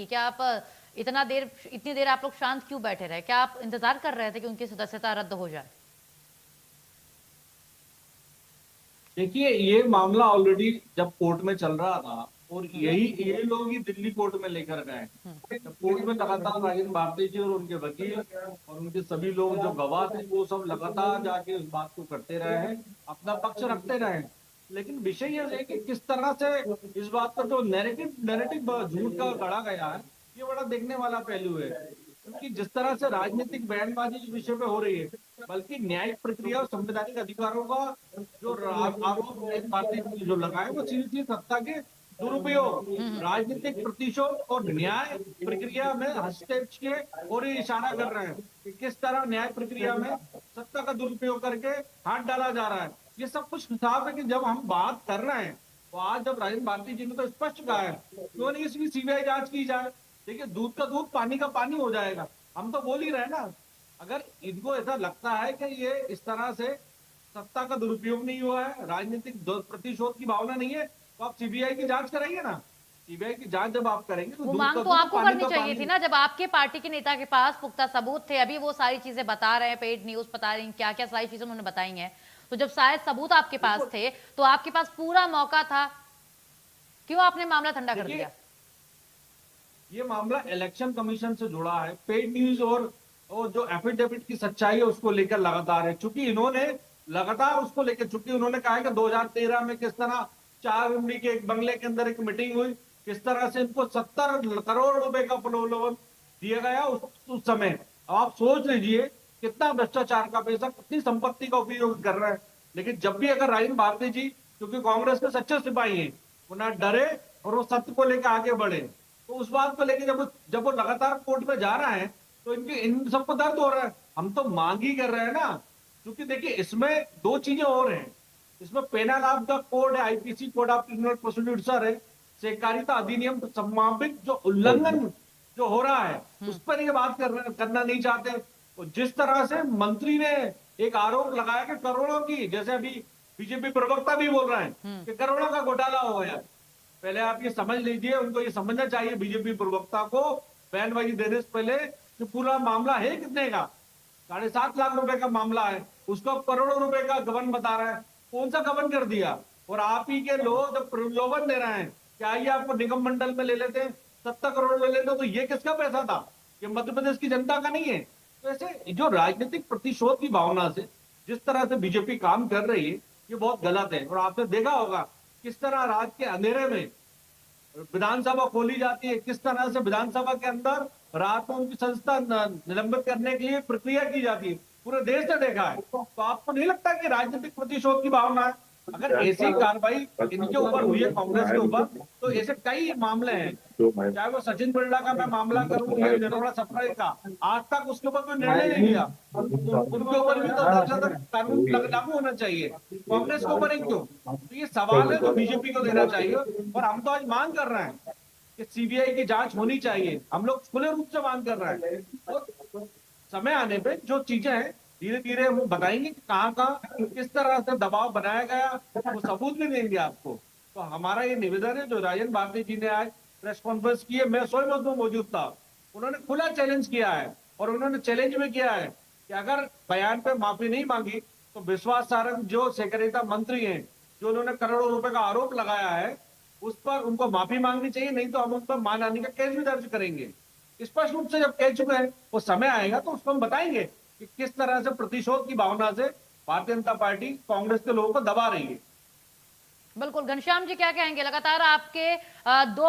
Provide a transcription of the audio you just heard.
की? क्या आप इतनी देर आप लोग शांत क्यों बैठे रहे? क्या आप इंतजार कर रहे थे कि उनकी सदस्यता रद्द हो जाए? देखिए, ये मामला ऑलरेडी जब कोर्ट में चल रहा था और हम्म, ये लोग ही दिल्ली कोर्ट में लेकर गए। हम्म, जब कोर्ट में लगातार राजेंद्र भारती जी और उनके वकील और उनके सभी लोग जो गवाह थे वो सब लगातार जाके उस बात को करते रहे हैं, अपना पक्ष रखते रहे हैं। लेकिन विषय यह है कि किस तरह से इस बात पर जो नैरेटिव नैरेटिव झूठ का गढ़ा गया है, ये बड़ा देखने वाला पहलू है। क्योंकि जिस तरह से राजनीतिक बयानबाजी इस विषय पे हो रही है, बल्कि न्यायिक प्रक्रिया और संवैधानिक अधिकारों का जो आरोप पार्टी जो लगाए वो सीधी सीधी सत्ता के दुरुपयोग, हम्म, राजनीतिक प्रतिशोध और न्याय प्रक्रिया में हस्तक्षेप के और ये इशारा कर रहे हैं कि किस तरह न्याय प्रक्रिया में सत्ता का दुरुपयोग करके हाथ डाला जा रहा है। ये सब कुछ साफ है कि जब हम बात कर रहे हैं तो आज जब राजेंद्र भारती जी ने तो स्पष्ट कहा है क्यों नहीं इसकी सीबीआई जांच की जाए। देखिए, दूध का दूध पानी का पानी हो जाएगा। हम तो बोल ही रहे हैं ना, अगर इनको ऐसा लगता है कि ये इस तरह से सत्ता का दुरुपयोग नहीं हुआ है, राजनीतिक प्रतिशोध की भावना नहीं है, तो आप सीबीआई की जांच कराइए ना। सीबीआई की जांच जब आप करेंगे तो वो दूध मांग का तो दूध और आपको पानी करनी का चाहिए थी पानी। ना, जब आपके पार्टी के नेता के पास पुख्ता सबूत थे। अभी वो सारी चीजें बता रहे हैं, पेड न्यूज बता रही हैं, क्या क्या सारी चीजें उन्होंने बताई हैं। तो जब शायद सबूत आपके पास बिल्कुल। थे तो आपके पास पूरा मौका था, क्यों आपने मामला ठंडा कर देखिए, दिया? ये मामला इलेक्शन कमीशन से जुड़ा है, पेड न्यूज और जो एफिडेविट की सच्चाई है उसको लेकर लगातार है। चूंकि इन्होंने लगातार उसको लेकर, चूंकि उन्होंने कहा है कि 2013 में किस तरह 4 के एक बंगले के अंदर एक मीटिंग हुई, किस तरह से इनको 70 करोड़ रुपए का प्रलोभन दिया गया उस समय। अब आप सोच लीजिए कितना भ्रष्टाचार का पैसा, कितनी संपत्ति का उपयोग कर रहे हैं। लेकिन जब भी अगर राजेंद्र भारती जी, क्योंकि कांग्रेस के सच्चे सिपाही हैं, वो ना डरे और वो सत्य को लेकर आगे बढ़े, तो उस बात को लेकर जब वो लगातार कोर्ट में जा रहा है तो इनके इन सबको दर्द हो रहा है। हम तो मांग ही कर रहे हैं ना। क्योंकि देखिए, इसमें दो चीजें और हैं। इसमें पेनल ऑफ द कोड है, IPC code of criminal procedure है, सहकारिता अधिनियम संभावित जो उल्लंघन जो हो रहा है उस हम्म, पर ये बात करना नहीं चाहते। और जिस तरह से मंत्री ने एक आरोप लगाया कि करोड़ों की, जैसे अभी बीजेपी प्रवक्ता भी बोल रहे हैं हम्म। कि करोड़ों का घोटाला हो गया। पहले आप ये समझ लीजिए, उनको ये समझना चाहिए बीजेपी प्रवक्ता को बयानबाजी देने से पहले कि पूरा मामला है कितने का। 7.5 लाख रुपए का मामला है, उसको करोड़ों रुपए का गबन बता रहा है। कौन सा गबन कर दिया? और आप ही के लोग जब प्रलोभन दे रहे हैं कि आइए आपको निगम मंडल में ले लेते हैं, 70 करोड़ ले लेते हैं, तो ये किसका पैसा था? ये मध्य प्रदेश की जनता का नहीं है। तो ऐसे जो राजनीतिक प्रतिशोध की भावना से जिस तरह से बीजेपी काम कर रही है, ये बहुत गलत है। और आपने देखा होगा किस तरह रात के अंधेरे में विधानसभा खोली जाती है, किस तरह से विधानसभा के अंदर रात में उनकी संस्था निलंबित करने के लिए प्रक्रिया की जाती है। पूरे देश ने देखा है। तो आपको नहीं लगता कि राजनीतिक प्रतिशोध की भावना है? अगर ऐसी कार्रवाई इनके ऊपर हुई है, कांग्रेस के ऊपर, तो ऐसे कई मामले हैं। चाहे वो सचिन बिरला का मैं मामला करूं या निर्मला सप्रे का, आज तक उसके ऊपर कोई निर्णय नहीं लिया। उनके ऊपर भी तो दरअसल कानून लागू होना चाहिए, कांग्रेस के ऊपर ही क्यों? तो ये सवाल है जो बीजेपी को देना चाहिए। और हम तो आज मांग कर रहे हैं कि सीबीआई की जांच होनी चाहिए। हम लोग खुले रूप से मांग कर रहे हैं। और समय आने पे जो चीजें हैं धीरे धीरे वो बताएंगे कि कहाँ कहाँ किस तरह से दबाव बनाया गया, वो सबूत भी देंगे आपको। तो हमारा ये निवेदन है, जो राजेंद्र भारती जी ने आज प्रेस कॉन्फ्रेंस की है, मैं सोईमत में मौजूद था, उन्होंने खुला चैलेंज किया है। और उन्होंने चैलेंज भी किया है कि अगर बयान पे माफी नहीं मांगी तो विश्वास सारंग जो सहकारिता मंत्री हैं, जो उन्होंने करोड़ों रुपए का आरोप लगाया है, उस पर उनको माफी मांगनी चाहिए, नहीं तो हम उन पर मानहानि का केस भी दर्ज करेंगे। स्पष्ट रूप से जब कह चुके हैं, वो समय आएगा तो उसको हम बताएंगे कि किस तरह से प्रतिशोध की भावना से भारतीय जनता पार्टी कांग्रेस के लोगों को दबा रही है। बिल्कुल। घनश्याम जी क्या कहेंगे? लगातार आपके दो